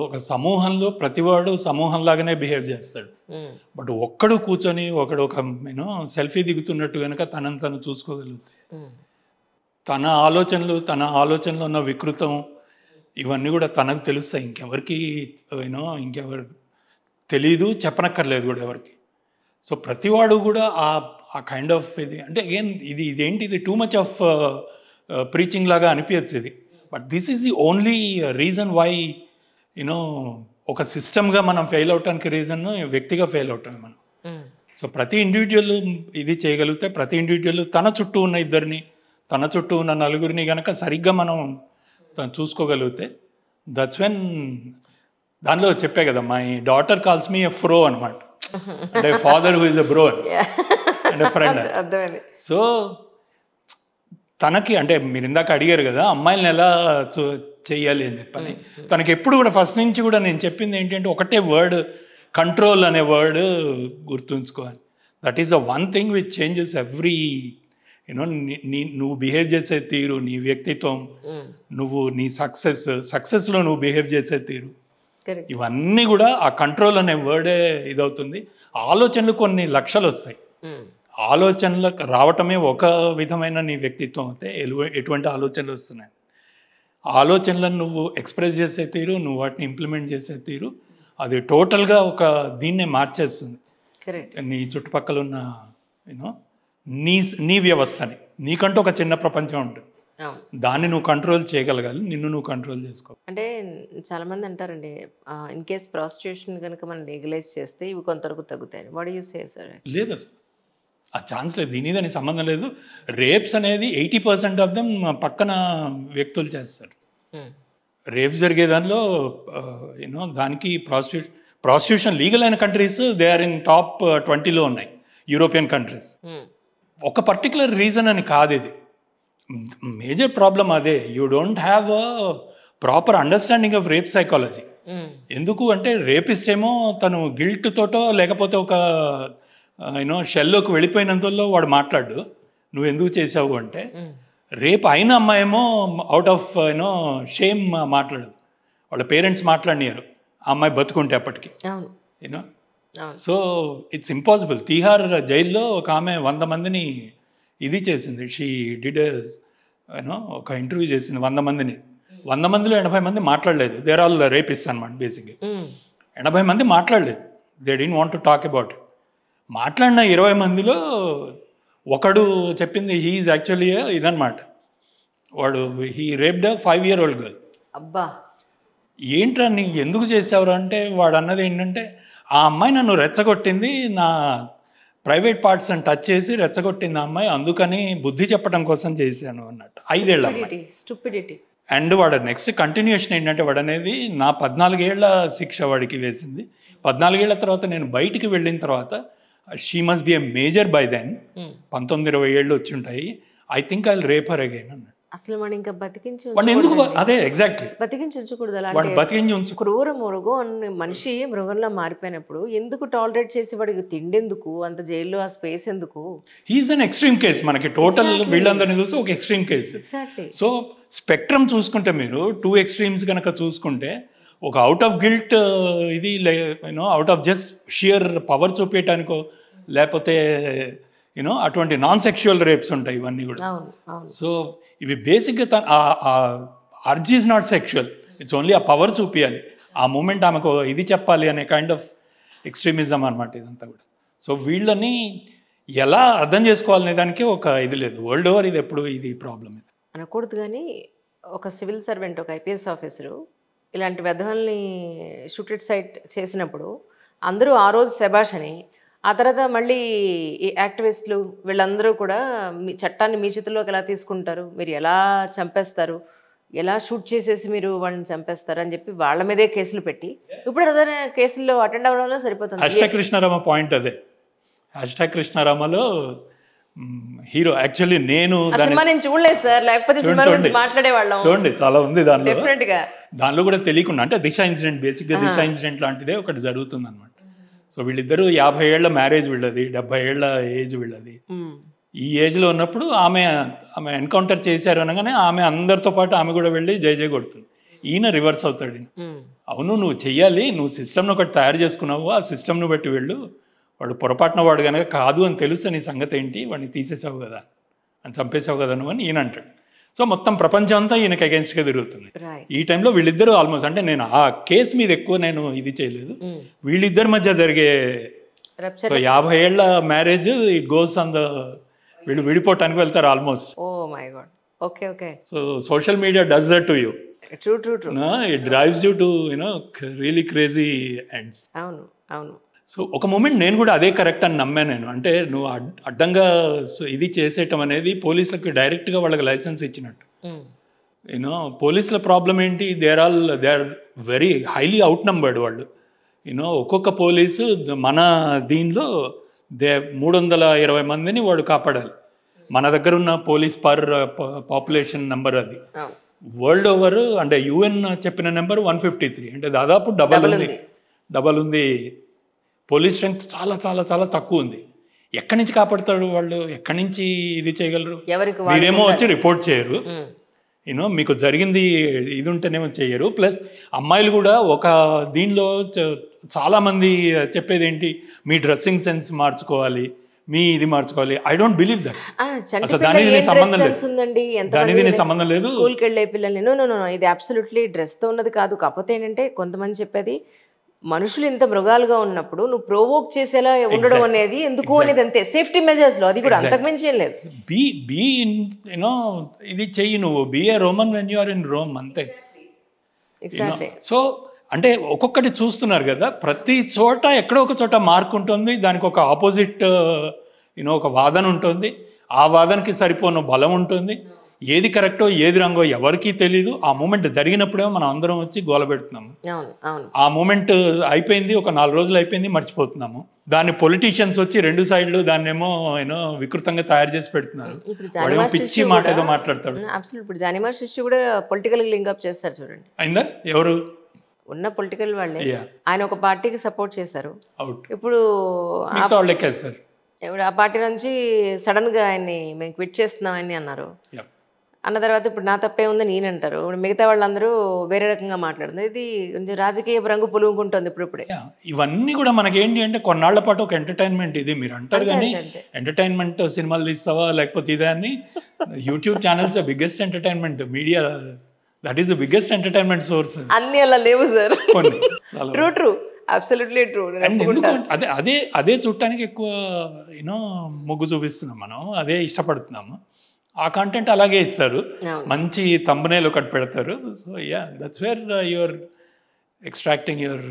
ఒక సమూహంలో ప్రతివాడు సమూహంలాగానే బిహేవ్ చేస్తాడు. బట్ ఒక్కడు కూర్చొని ఒకడు ఒక సెల్ఫీ దిగుతున్నట్టు కనుక తనని తను చూసుకోగలుగుతాయి. తన ఆలోచనలో ఉన్న వికృతం ఇవన్నీ కూడా తనకు తెలుస్తాయి. ఇంకెవరికి ఇంకెవరు తెలీదు, చెప్పనక్కర్లేదు కూడా ఎవరికి. సో ప్రతివాడు కూడా ఆ కైండ్ ఆఫ్ ఇది అంటే అగైన్ ఇదేంటి ఇది టూ మచ్ ఆఫ్ ప్రీచింగ్ లాగా అనిపించచ్చు ఇది. But this is the only reason why ఒక సిస్టమ్గా మనం ఫెయిల్ అవటానికి రీజన్ వ్యక్తిగా ఫెయిల్ అవటం మనం. సో ప్రతి ఇండివిజువల్ ఇది చేయగలిగితే, ప్రతి ఇండివిజువల్ తన చుట్టూ ఉన్న ఇద్దరిని, తన చుట్టూ ఉన్న నలుగురిని కనుక సరిగ్గా మనం చూసుకోగలిగితే, దట్స్ వెన్ దానిలో చెప్పే కదా, మై డాటర్ కాల్స్ మీ ఎ ఫ్రో అనమాట, అంటే father who is a bro and friend. So తనకి అంటే మీరు ఇందాక అడిగారు కదా అమ్మాయిలను ఎలా చెయ్యాలి అని చెప్పని, తనకి ఎప్పుడు కూడా ఫస్ట్ నుంచి కూడా నేను చెప్పింది ఏంటంటే ఒకటే వర్డ్, కంట్రోల్ అనే వర్డ్ గుర్తుంచుకోవాలి. That is the one thing which changes every నువ్వు బిహేవ్ చేసే తీరు, నీ వ్యక్తిత్వం, నువ్వు నీ సక్సెస్లో నువ్వు బిహేవ్ చేసే తీరు, ఇవన్నీ కూడా ఆ కంట్రోల్ అనే వర్డే ఇదవుతుంది. ఆలోచనలు కొన్ని లక్షలు వస్తాయి, ఆలోచనలకు రావటమే ఒక విధమైన నీ వ్యక్తిత్వం అయితే ఎటువంటి ఆలోచనలు వస్తున్నాయి. ఆలోచనలను నువ్వు ఎక్స్ప్రెస్ చేసే తీరు, నువ్వు వాటిని ఇంప్లిమెంట్ చేసే తీరు, అది టోటల్గా ఒక దీన్నే మార్చేస్తుంది. నీ చుట్టుపక్కల ఉన్న నీ వ్యవస్థని, నీకంటూ ఒక చిన్న ప్రపంచం ఉంటుంది, దాన్ని నువ్వు కంట్రోల్ చేయగలగాలి, నిన్ను నువ్వు కంట్రోల్ చేసుకో. అంటే చాలామంది అంటారండి, ఇన్ కేస్ ప్రాస్టిట్యూషన్ కనుక మనం లీగలైజ్ చేస్తే ఇవి కొంతవరకు తగ్గుతాయి. What you say sir? లేదు అసలు ఆ ఛాన్స్ లేదు, దీని దానికి సంబంధం లేదు. రేప్స్ అనేది 80% ఆఫ్ దెమ్ పక్కన వ్యక్తులు చేస్తారు. రేప్స్ జరిగే దానిలో దానికి ప్రాస్టిట్యూషన్ లీగల్ అయిన countries they are in top 20లో ఉన్నాయి యూరోపియన్ కంట్రీస్. ఒక పర్టికులర్ రీజన్ అని కాదు ఇది, మేజర్ ప్రాబ్లం అదే. You don't have a proper understanding of rape psychology. ఎందుకు అంటే రేపిస్ట్ ఏమో తను గిల్ట్ తోటో లేకపోతే ఒక షెల్లోకి వెళ్ళిపోయినంతలో వాడు మాట్లాడు, నువ్వు ఎందుకు చేసావు అంటే. రేపు అయిన అమ్మాయేమో అవుట్ ఆఫ్ షేమ్ మాట్లాడదు, వాళ్ళ పేరెంట్స్ మాట్లాడినారు ఆ అమ్మాయి బతుకుంటే అప్పటికి. So it's impossible. తీహార్ జైల్లో ఒక ఆమె 100 మందిని ఇది చేసింది, షీ డిడ్ ఒక ఇంటర్వ్యూ చేసింది 100 మందిని. 100 మందిలో 80 మంది మాట్లాడలేదు, దేర్ ఆల్ రేపిస్ట్ అనమాట బేసిక్గా. 80 మంది మాట్లాడలేదు, they didn't want to talk about it. మాట్లాడిన 20 మందిలో ఒకడు చెప్పింది హీ ఈజ్ యాక్చువల్లీ ఇదనమాట, వాడు హీ రేప్డ్ 5-year-old గర్ల్. అబ్బా, ఏంట్రా నీకు ఎందుకు చేసావురా అంటే వాడు అన్నది ఏంటంటే, ఆ అమ్మాయి నన్ను రెచ్చగొట్టింది, నా ప్రైవేట్ పార్ట్స్ అని టచ్ చేసి రెచ్చగొట్టింది ఆ అమ్మాయి, అందుకని బుద్ధి చెప్పడం కోసం చేశాను అన్నట్టు. 5 ఏళ్ళ అమ్మాయి. అండ్ వాడు నెక్స్ట్ కంటిన్యూషన్ ఏంటంటే, వాడు అనేది నా 14 ఏళ్ల శిక్ష వాడికి వేసింది. 14 ఏళ్ల తర్వాత నేను బయటికి వెళ్ళిన తర్వాత she must be a major by then, 19-20 ఏళ్ళు వచ్చి ఉంటాయి, I think I will rape her again అన్నాడు. అసలు మనం ఇంకా బతికించి ఎందుకు అదే ఎగ్జాక్ట్లీ బతికించి ఉంచకూడదు. అలాంటి క్రూర మృగం మనిషి మృగంలో మారిపోయినప్పుడు ఎందుకు టాలరేట్ చేసి వాడికి తిండెందుకు, అంత జైల్లో ఆ స్పేస్ ఎందుకు? He's an extreme case. మనకి టోటల్ వీళ్ళందరినీ చూస్తే ఒక ఎక్స్ట్రీమ్ కేసు. సో స్పెక్ట్రమ్ చూసుకుంటే మీరు 2 extremes కనుక చూసుకుంటే, ఒక అవుట్ ఆఫ్ గిల్ట్ ఇది out of just sheer power చూపించడానికో, లేకపోతే అటువంటి నాన్ సెక్షువల్ రేప్స్ ఉంటాయి ఇవన్నీ కూడా. సో ఇవి బేసిక్గా urge is not sexual, it's only ఆ పవర్ చూపించాలి, ఆ మూమెంట్ ఆమెకు ఇది చెప్పాలి అనే కైండ్ ఆఫ్ ఎక్స్ట్రీమిజం అనమాట ఇదంతా కూడా. సో వీళ్ళని ఎలా అర్థం చేసుకోవాలనే దానికి ఒక ఇది లేదు, వరల్డ్ ఓవర్ ఇది ఎప్పుడు ఇది ప్రాబ్లం ఇది అనకూడదు. కానీ ఒక సివిల్ సర్వెంట్, ఒక IPS ఆఫీసరు ఇలాంటి వెధవల్ని షూటెడ్ సైట్ చేసినప్పుడు అందరూ ఆ రోజు శబాష్ అని, ఆ తర్వాత మళ్ళీ ఈ యాక్టివిస్టులు వీళ్ళందరూ కూడా మీ చట్టాన్ని మీ చేతుల్లోకి ఎలా తీసుకుంటారు, మీరు ఎలా చంపేస్తారు, ఎలా షూట్ చేసేసి మీరు వాళ్ళని చంపేస్తారు అని చెప్పి వాళ్ళ మీదే కేసులు పెట్టి ఇప్పుడు అదే కేసుల్లో అటెండ్ అవ్వడంలో సరిపోతుంది. కృష్ణారామ పాయింట్ అదే. కృష్ణారామలో హీరో యాక్చువల్లీ నేను చూడలేదు సార్, లేకపోతే మాట్లాడేవాళ్ళం. చూడండి చాలా ఉంది దానిలో. దానిలో కూడా తెలియకుండా అంటే దిశ ఇన్సిడెంట్, బేసిక్గా దిశ ఇన్సిడెంట్ లాంటిదే ఒకటి జరుగుతుంది అనమాట. సో వీళ్ళిద్దరూ 50 ఏళ్ల మ్యారేజ్ వీళ్ళది, 70 ఏళ్ల ఏజ్ వీళ్ళది. ఈ ఏజ్లో ఉన్నప్పుడు ఆమె ఎన్కౌంటర్ చేశారు అనగానే ఆమె అందరితో పాటు ఆమె కూడా వెళ్ళి జై కొడుతుంది. ఈయన రివర్స్ అవుతాడు. అవును నువ్వు చెయ్యాలి, నువ్వు సిస్టమ్ను ఒకటి తయారు చేసుకున్నావు, ఆ సిస్టమ్ను బట్టి వెళ్ళు, వాడు పొరపాటున వాడు కనుక కాదు అని తెలిస్తే నీ సంగతి ఏంటి, వాడిని తీసేసావు కదా అని చంపేసావు కదా నువ్వు అని ఈయన అంటాడు. సో మొత్తం ప్రపంచం అంతా ఈయనకి అగెన్స్ట్గా తిరుగుతుంది. ఈ టైంలో వీళ్ళిద్దరూ ఆల్మోస్ట్, అంటే నేను ఆ కేసు మీద ఎక్కువ నేను ఇది చేయలేదు, వీళ్ళిద్దరి మధ్య జరిగే 50 ఏళ్ల marriage it goes on the, వీళ్ళు విడిపోవటానికి వెళ్తారు almost. Oh my God. Okay okay. So social media does that to you. True true true. It drives you to really crazy ends. అవును అవును. సో ఒక మూమెంట్ నేను కూడా అదే కరెక్ట్ అని నమ్మాను నేను. అంటే నువ్వు అడ్డంగా ఇది చేసేయటం అనేది పోలీసులకు డైరెక్ట్గా వాళ్ళకి లైసెన్స్ ఇచ్చినట్టు. పోలీసుల ప్రాబ్లం ఏంటి, they are very highly outnumbered వాళ్ళు. ఒక్కొక్క పోలీసు మన దీనిలో 320 మందిని వాడు కాపాడాలి. మన దగ్గర ఉన్న పోలీస్ పర్ పాపులేషన్ నెంబర్ అది. వరల్డ్ ఓవర్ అంటే UN చెప్పిన నెంబర్ 153, అంటే దాదాపు డబల్ ఉంది. పోలీస్ స్ట్రెంగ్త్ చాలా చాలా చాలా తక్కువ ఉంది. ఎక్కడి నుంచి కాపాడుతాడు వాళ్ళు, ఎక్కడి నుంచి ఇది చేయగలరు? మీరేమో వచ్చి రిపోర్ట్ చేయరు, మీకు జరిగింది ఇది ఉంటేనేమో చెయ్యరు. ప్లస్ అమ్మాయిలు కూడా ఒక దీనిలో చాలామంది చెప్పేది ఏంటి, మీ డ్రెస్సింగ్ సెన్స్ మార్చుకోవాలి, మీ ఇది మార్చుకోవాలి. I don't believe that. అసలు దానికి సంబంధం లేదు. స్కూల్కి వెళ్ళే పిల్లల్ని ఇది అబ్సల్యూట్లీ డ్రెస్తో ఉన్నది కాదు. కాకపోతే ఏంటంటే కొంతమంది చెప్పేది, మనుషులు ఇంత మృగాలుగా ఉన్నప్పుడు నువ్వు ప్రోవోక్ చేసేలా ఉండడం అనేది ఎందుకు అనేది, అంతే సేఫ్టీ మెజర్స్ లో, అది కూడా అంతకుమించి ఏం లేదు. ఇది చెయ్యి, నువ్వు be a Roman when you are in Rome, అంతే. ఎగ్జాక్ట్లీ. సో అంటే ఒక్కొక్కటి చూస్తున్నారు కదా, ప్రతి చోట ఎక్కడో ఒక చోట మార్క్ ఉంటుంది, దానికి ఒక ఆపోజిట్ ఒక వాదన ఉంటుంది, ఆ వాదనకి సరిపోను బలం ఉంటుంది. ఏది కరెక్టో ఏది రాంగో ఎవరికీ తెలీదు. ఆ మూమెంట్ జరిగినప్పుడేమో మనం అందరం వచ్చి గోల పెడుతున్నాము. ఆ మూమెంట్ అయిపోయింది, ఒక 4 రోజులు అయిపోయింది, మర్చిపోతున్నాము. దాన్ని పొలిటీషియన్స్ వచ్చి 2 సైడ్లు దాన్నేమో వికృతంగా తయారు చేసి పెడుతున్నారు. పిచ్చి మాట ఏదో మాట్లాడతాడు. ఇప్పుడు జానిమార్ శిష్యు కూడా పొలిటికల్ లింక్అప్ చేస్తారు చూడండి. అయిందా? ఎవరు ఉన్న పొలిటికల్ వాళ్ళే. ఆయన ఒక పార్టీకి సపోర్ట్ చేశారు, ఇప్పుడు ఆ పార్టీ నుంచి సడన్ గా ఆయన్ని మేము క్విట్ చేస్తున్నామని అన్నారు. అన్న తర్వాత ఇప్పుడు నా తప్పే ఉందని ఈయన అంటారు. మిగతా వాళ్ళందరూ వేరే రకంగా మాట్లాడుతుంది. ఇది కొంచెం రాజకీయ రంగు పులుగుంటుంది ఇప్పుడే. ఇవన్నీ కూడా మనకేంటి అంటే కొన్నాళ్ల పాటు ఒక ఎంటర్టైన్మెంట్. ఇది మీరు అంటారు కానీ ఎంటర్టైన్మెంట్ సినిమాలు తీస్తావా లేకపోతే ఇదే అని. YouTube channels biggest entertainment media, that is the biggest entertainment source. అన్ని అలా లేవు sir. True true, absolutely true. And ఎందుకు అదే చూడటానికి ఎక్కువ మొగ్గు చూపిస్తున్నాం మనం, అదే ఇష్టపడుతున్నాము. ఆ కంటెంట్ అలాగే ఇస్తారు, మంచి థంబ్నెయిల్ ఒకటి పెడతారు. So yeah, that's where your extracting your